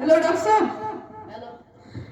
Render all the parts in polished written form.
Hello, Dr. Sam.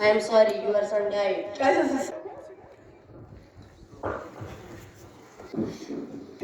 I am sorry, your son died.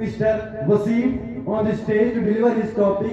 Mr. Wasim on the stage to deliver his topic.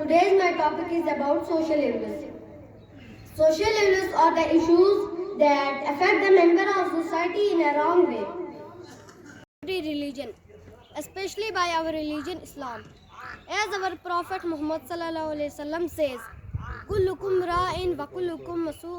Today's my topic is about social ills. Social ills are the issues that affect the member of society in a wrong way. Religion, especially by our religion Islam. As our Prophet Muhammad sallallahu alaihi wasallam says, "Kullukum ra'in wa kullukum mas'ul."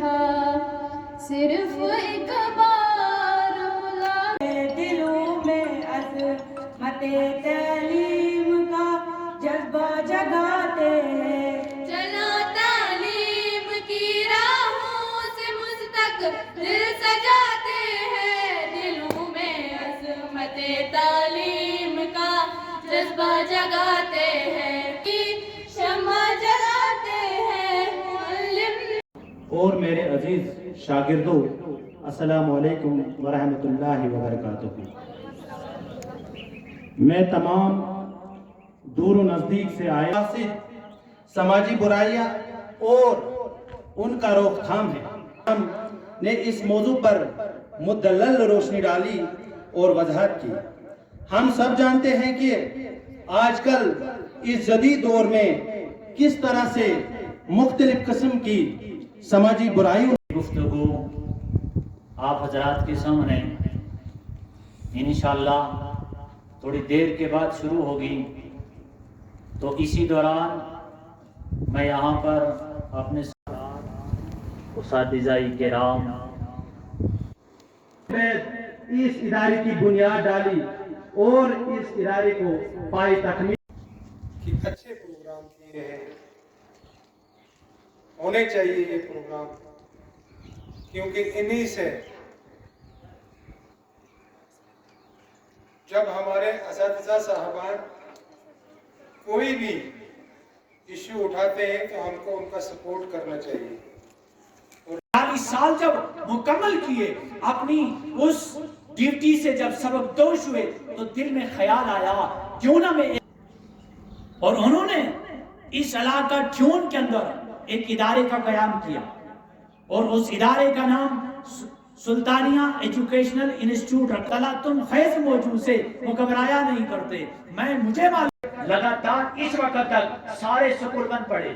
رہا صرف ایک بار دلوں میں عظمت تعلیم کا جذبہ جگاتے ہیں چلو تعلیم کی راہوں سے مستقبل سجاتے ہیں دلوں میں عظمت تعلیم کا جذبہ جگاتے ہیں شمع جلاتے ہیں اور میرے عزیز شاگردوں السلام علیکم ورحمۃ اللہ وبرکاتہ۔ میں تمام دور و نزدیک سے آیا سماجی برائیاں اور ان کا روک تھام ہے۔ ہم نے اس موضوع پر مدلل روشنی ڈالی اور وضاحت کی۔ ہم سب جانتے ہیں کہ آج کل اس جدید دور میں کس طرح سے مختلف قسم کی سماجی برائیوں گفتگو آپ حضرات کے سامنے انشاءاللہ تھوڑی دیر کے بعد شروع ہوگی، تو اسی دوران میں یہاں پر اپنے اساتذہ کرام اس ادارے کی بنیاد ڈالی اور اس ادارے کو پائے تکمیل کہ اچھے پروگرام کیے ہیں، ہونے چاہیے یہ پروگرام، کیونکہ انہی سے جب ہمارے اساتذہ صاحبان کوئی بھی ایشو اٹھاتے ہیں تو ہم کو ان کا سپورٹ کرنا چاہیے۔ 40 سال جب مکمل کیے اپنی اس ڈیوٹی سے جب سبق دوش ہوئے تو دل میں خیال آیا کیوں نہ میں، اور انہوں نے اس علاقہ ٹیون کے اندر ایک ادارے کا قیام کیا اور اس ادارے کا نام سلطانیہ ایجوکیشنل انسٹیٹیوٹ رکھا۔ تم خیز موجود سے مقبرایا نہیں کرتے، مجھے معلوم لگاتار اس وقت تک سارے سکول بند پڑے۔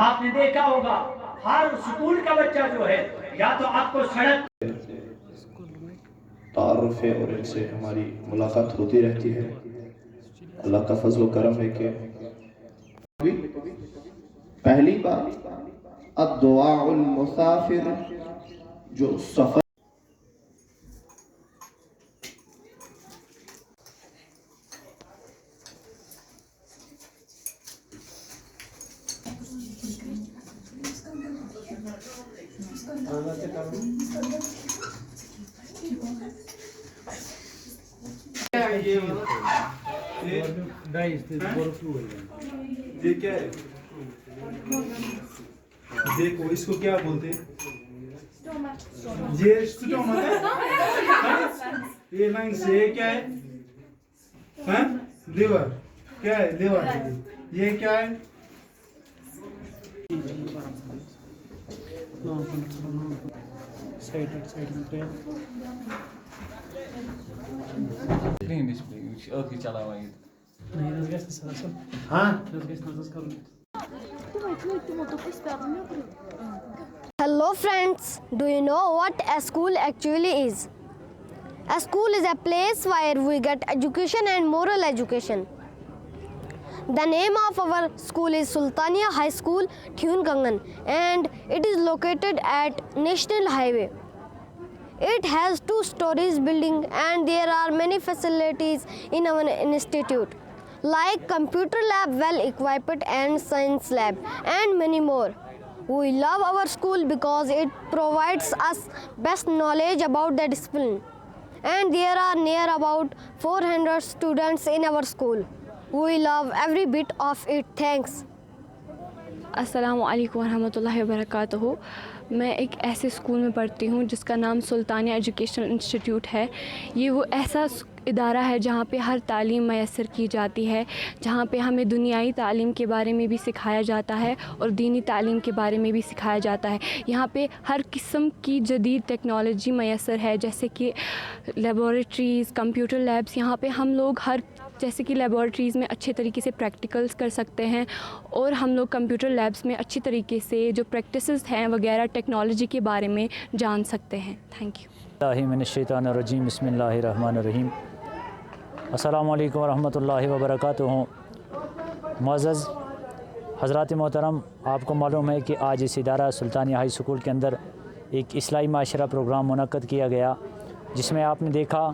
آپ نے دیکھا ہوگا ہر سکول کا بچہ جو ہے یا تو آپ کو سڑک تعارف ہے اور ان سے ہماری ملاقات ہوتی رہتی ہے۔ اللہ کا فضل و کرم ہے کہ پہلی بات الدعاء المسافر جو سفر یہ کیا ہے؟ دیکھو اس کو کیا بولتے ہیں؟ یہ سٹومک ہے۔ یہ لنگس سے یہ کیا ہے؟ لیور کیا ہے؟ لیور یہ کیا ہے؟ Hello friends, do you know what a school actually is? A school is a place where we get education and moral education. The name of our school is Sultania High School, Thune Kangan, and it is located at National Highway. It has 2 stories building and there are many facilities in our institute like computer lab, well equipped, and science lab, and many more. We love our school because it provides us best knowledge about the discipline, and there are near about 400 students in our school. We love every bit of it. Thanks. السلام علیکم ورحمۃ اللہ وبرکاتہ۔ میں ایک ایسے school میں پڑھتی ہوں جس کا نام سلطانیہ ایجوکیشنل انسٹیٹیوٹ ہے۔ یہ وہ ایسا ادارہ ہے جہاں پہ ہر تعلیم میسر کی جاتی ہے، جہاں پہ ہمیں دنیائی تعلیم کے بارے میں بھی سکھایا جاتا ہے اور دینی تعلیم کے بارے میں بھی سکھایا جاتا ہے۔ یہاں پہ ہر قسم کی جدید ٹیکنالوجی میسر ہے، جیسے کہ لیبارٹریز، کمپیوٹر لیبس۔ یہاں پہ ہم لوگ جیسے کہ لیبارٹریز میں اچھے طریقے سے پریکٹیکلز کر سکتے ہیں، اور ہم لوگ کمپیوٹر لیبس میں اچھی طریقے سے جو پریکٹسز ہیں وغیرہ ٹیکنالوجی کے بارے میں جان سکتے ہیں۔ Thank you. اللہ من الشیطان الرجیم، بسم اللہ الرحمن الرحیم۔ السلام علیکم ورحمۃ اللہ وبرکاتہ۔ معزز حضرات محترم، آپ کو معلوم ہے کہ آج اس ادارہ سلطانیہ ہائی اسکول کے اندر ایک اصلاحی معاشرہ پروگرام منعقد کیا گیا، جس میں آپ نے دیکھا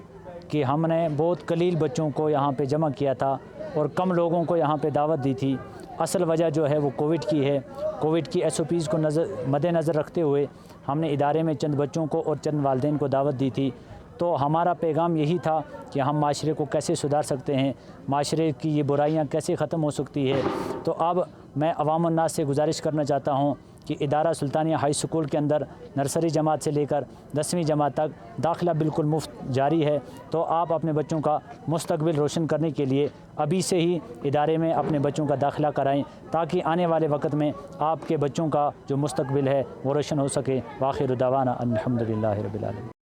کہ ہم نے بہت قلیل بچوں کو یہاں پہ جمع کیا تھا اور کم لوگوں کو یہاں پہ دعوت دی تھی۔ اصل وجہ جو ہے وہ کووڈ کی ہے۔ کووڈ کی SOPs کو مد نظر رکھتے ہوئے ہم نے ادارے میں چند بچوں کو اور چند والدین کو دعوت دی تھی۔ تو ہمارا پیغام یہی تھا کہ ہم معاشرے کو کیسے سدھار سکتے ہیں، معاشرے کی یہ برائیاں کیسے ختم ہو سکتی ہے۔ تو اب میں عوام الناس سے گزارش کرنا چاہتا ہوں کہ ادارہ سلطانیہ ہائی اسکول کے اندر نرسری جماعت سے لے کر 10ویں جماعت تک داخلہ بالکل مفت جاری ہے۔ تو آپ اپنے بچوں کا مستقبل روشن کرنے کے لیے ابھی سے ہی ادارے میں اپنے بچوں کا داخلہ کرائیں، تاکہ آنے والے وقت میں آپ کے بچوں کا جو مستقبل ہے وہ روشن ہو سکے۔ وآخر دعوانا الحمدللہ رب العالمین۔